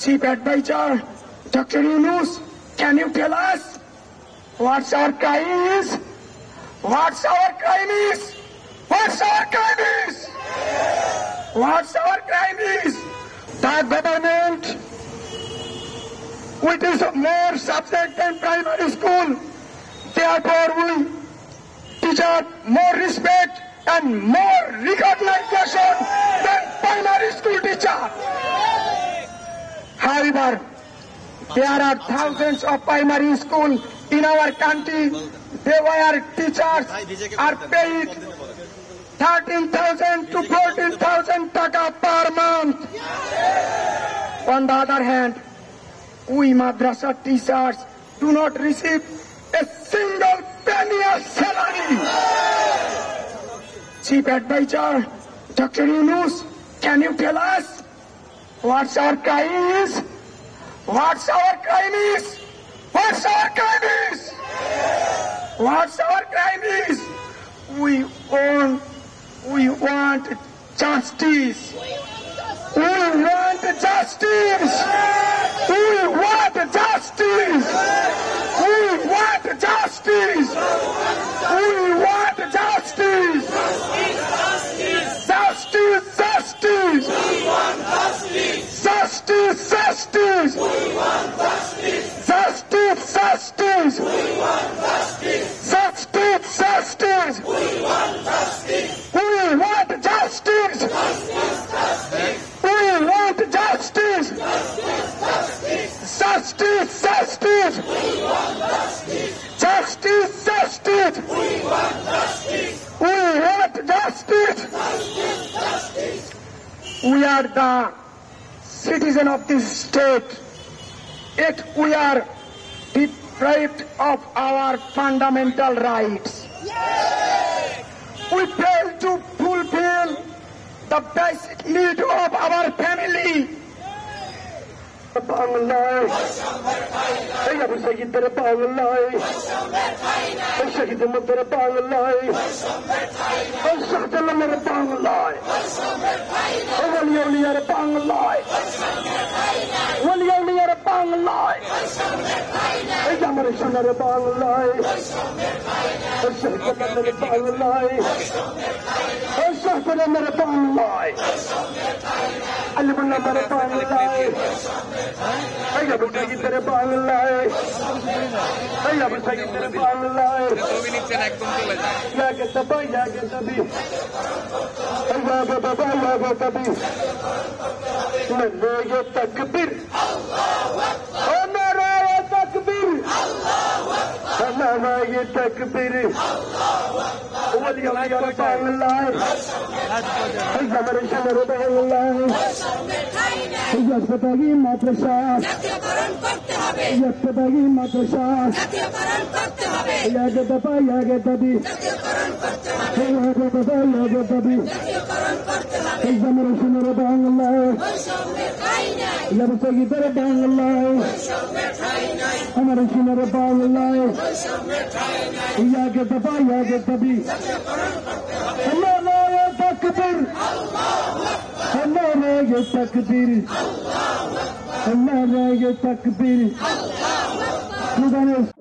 Chief Advisor, Dr. Yunus, can you tell us what's our crime is? What's our crime is? What's our crime is? What's our crime is? The government, which is more subject than primary school, therefore we teach more respect and more recognition than primary school teacher. However, there are thousands of primary schools in our country where teachers are paid 13,000 to 14,000 taka per month. On the other hand, we madrasa teachers do not receive a single penny of salary. Chief Advisor, Dr. Yunus, can you tell us what's our crime is? What's our crime is? What's our crime is? What's our crime is? We want justice. We want justice. We want justice. We want justice. We want justice. Justice, justice. We want justice. Justice, justice. We want justice. Justice, justice. We want justice. Justice, justice. We want justice. We want justice. We want justice. Justice, justice. We want justice. Justice, justice. We want justice. We want justice. We are the citizen of this state, yet we are deprived of our fundamental rights. We fail to fulfill the basic need of our family. Bangladesh, hey, Abu Sayyid, Bangladesh, hey, Shahid Mudra, Bangladesh, hey, Shahid Bangladesh, hey, Wali Awliya Bangladesh, Wali Awliya Bangladesh, hey, Jamar Shanar Bangladesh, hey, Shahid Bangladesh, hey, Shahid Bangladesh, Ali Bunna Bangladesh. Hey, Abu Sayyid Bangladesh. Hey, Abu Sayyid Bangladesh. Ya ke tabi, ya ke tabi. Hey, ya ke tabi, ya ke tabi. Nare takbir. Allahu Akbar. Nare takbir. Allahu Akbar. Nare takbir. Allahu Akbar. Wali Awliya Bangladesh. Hey, Jamar Shanar Bangladesh. Yatbagi madrasa জাতীয়করণ করতে হবে yatbagi madrasa জাতীয়করণ করতে হবে yage daba yage dabi জাতীয়করণ করতে হবে yage daba yage dabi জাতীয়করণ করতে হবে Jamar Shanar Bangladesh বৈষম্যের ঠাঁই নাই Yabtagi dara Bangladesh বৈষম্যের ঠাঁই নাই Amar Shanar Bangladesh বৈষম্যের ঠাঁই নাই yage daba yage dabi জাতীয়করণ করতে হবে Allahu Akbar Allahu Akbar Allahu Takbir Allahu Akbar Allahu Takbir Allahu Akbar